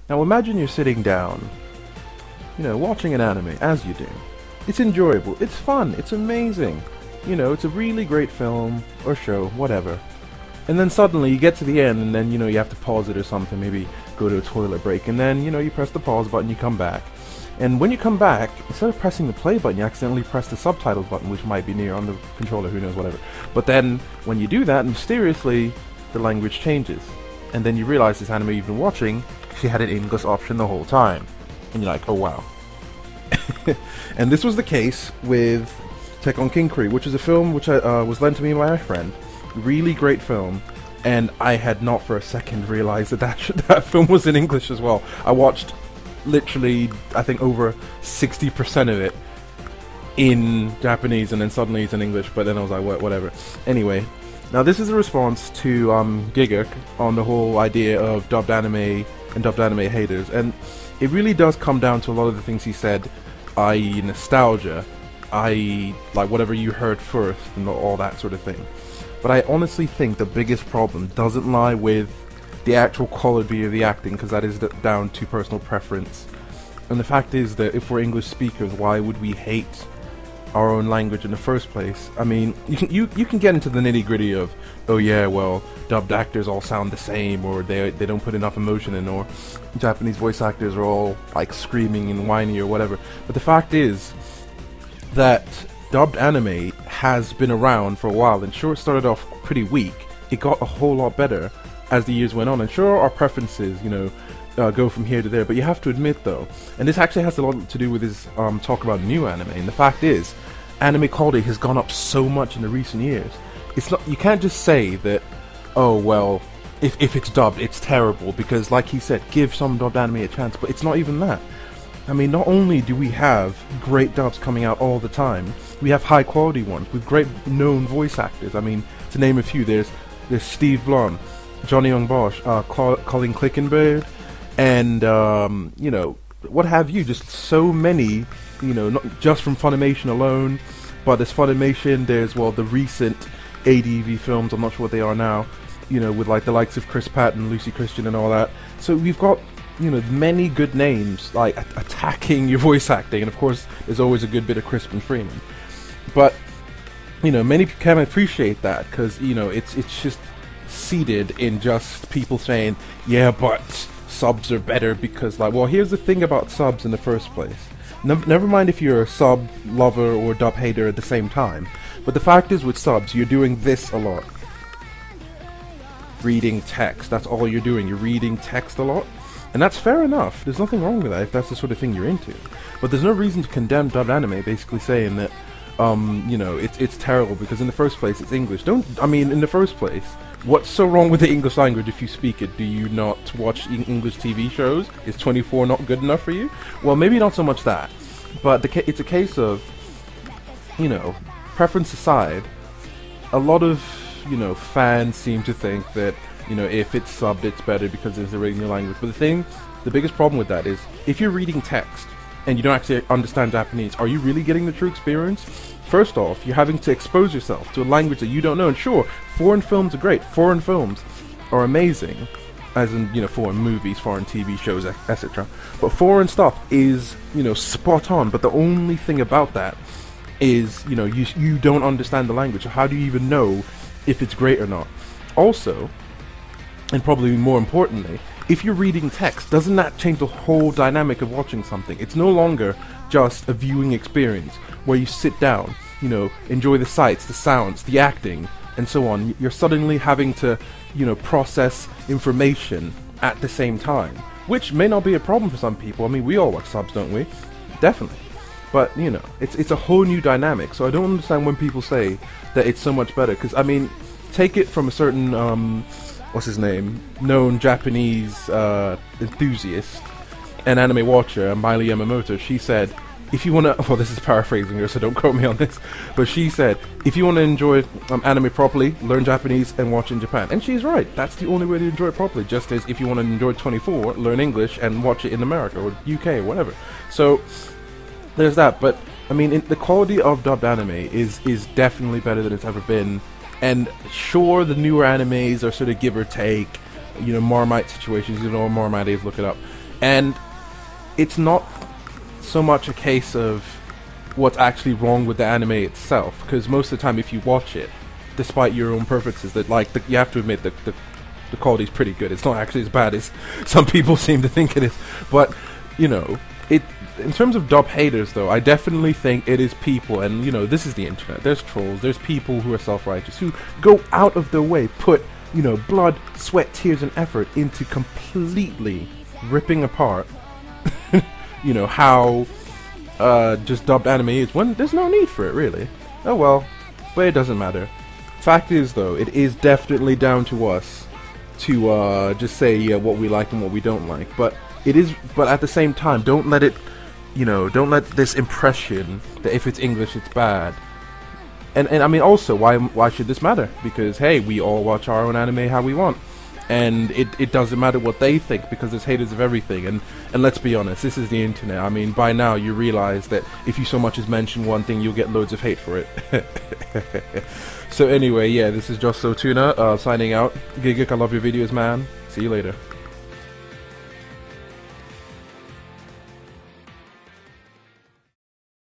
Now imagine you're sitting down, watching an anime, as you do. It's enjoyable, it's fun, it's amazing. It's a really great film, or show, whatever. And then suddenly you get to the end, and then, you have to pause it or something, maybe go to a toilet break, and then, you press the pause button, you come back. And when you come back, instead of pressing the play button, you accidentally press the subtitle button, which might be near on the controller, who knows, whatever. But then, when you do that, mysteriously, the language changes. And then you realize this anime you've been watching, she had an English option the whole time. And you're like, oh wow. And this was the case with Tekken Kinkuri, which is a film which was lent to me by my friend. Really great film. And I had not for a second realized that film was in English as well. I watched literally, I think, over 60% of it in Japanese, and then suddenly it's in English, but then I was like, whatever. Anyway, now this is a response to Gigguk on the whole idea of dubbed anime and dubbed anime haters, and it really does come down to a lot of the things he said, i.e. nostalgia, i.e. like whatever you heard first, and all that sort of thing. But I honestly think the biggest problem doesn't lie with the actual quality of the acting, because that is down to personal preference. And the fact is that if we're English speakers, why would we hate our own language in the first place? I mean, you can get into the nitty-gritty of, oh yeah, well, dubbed actors all sound the same, or they don't put enough emotion in, or Japanese voice actors are all like screaming and whiny or whatever. But the fact is that dubbed anime has been around for a while, and sure, it started off pretty weak. It got a whole lot better as the years went on, and sure, our preferences, go from here to there, but you have to admit though, and this actually has a lot to do with his talk about new anime, and the fact is, anime quality has gone up so much in the recent years. It's not, you can't just say that, oh well, if it's dubbed, it's terrible, because like he said, give some dubbed anime a chance, but it's not even that. I mean, not only do we have great dubs coming out all the time, we have high quality ones with great known voice actors. I mean, to name a few, there's Steve Blum, Johnny Young Bosch, Colin Clickenberg, and what have you, just so many, not just from Funimation alone, but there's Funimation, there's, the recent ADV films, I'm not sure what they are now, with like the likes of Chris Pratt and Lucy Christian and all that. So we've got, many good names, like, attacking your voice acting, and of course, there's always a good bit of Crispin Freeman. But, many people can appreciate that, because, it's just seated in just people saying, yeah, but subs are better because, like, well, here's the thing about subs in the first place. Never mind if you're a sub lover or dub hater at the same time, but the fact is with subs, you're doing this a lot. Reading text, that's all you're doing. You're reading text a lot, and that's fair enough. There's nothing wrong with that if that's the sort of thing you're into. But there's no reason to condemn dubbed anime, basically saying that, it's terrible because in the first place it's English. In the first place, what's so wrong with the English language if you speak it? Do you not watch English TV shows? Is 24 not good enough for you? Well, maybe not so much that, but it's a case of, preference aside, a lot of, fans seem to think that, if it's subbed, it's better because it's the original language. But the biggest problem with that is, if you're reading text and you don't actually understand Japanese, are you really getting the true experience? First off, you're having to expose yourself to a language that you don't know. And sure, foreign films are great. Foreign films are amazing. As in, foreign movies, foreign TV shows, etc. But foreign stuff is, spot on. But the only thing about that is, you don't understand the language. So how do you even know if it's great or not? Also, and probably more importantly, if you're reading text, doesn't that change the whole dynamic of watching something? It's no longer just a viewing experience where you sit down, enjoy the sights, the sounds, the acting, and so on. You're suddenly having to, process information at the same time, which may not be a problem for some people. I mean, we all watch subs, don't we? Definitely. But, it's a whole new dynamic, so I don't understand when people say that it's so much better, because, I mean, take it from a certain, what's his name, known Japanese enthusiast and anime watcher, Miley Yamamoto. She said, if you want to, well, this is paraphrasing her, so don't quote me on this, but she said, if you want to enjoy anime properly, learn Japanese and watch in Japan. And she's right, that's the only way to enjoy it properly, just as if you want to enjoy 24, learn English and watch it in America or UK or whatever. So, there's that. But, I mean, the quality of dubbed anime is definitely better than it's ever been. And sure, the newer animes are sort of give or take, Marmite situations, Marmite is, look it up. And it's not so much a case of what's actually wrong with the anime itself, because most of the time if you watch it, despite your own preferences, that like you have to admit that the quality's pretty good. It's not actually as bad as some people seem to think it is. But, you know, in terms of dub haters, though, I definitely think it is people, and, you know, this is the internet. There's trolls, there's people who are self-righteous, who go out of their way, put, you know, blood, sweat, tears, and effort into completely ripping apart, you know, how just dubbed anime is, when there's no need for it, really. Oh well, but it doesn't matter. Fact is, though, it is definitely down to us to just say, yeah, what we like and what we don't like. But at the same time, don't let it, you know, don't let this impression that if it's English, it's bad. And I mean, also, why should this matter? Because, hey, we all watch our own anime how we want. And it doesn't matter what they think, because there's haters of everything. And let's be honest, this is the internet. I mean, by now you realize that if you so much as mention one thing, you'll get loads of hate for it. So anyway, yeah, this is Just So Tuna, signing out. Gigguk, I love your videos, man. See you later.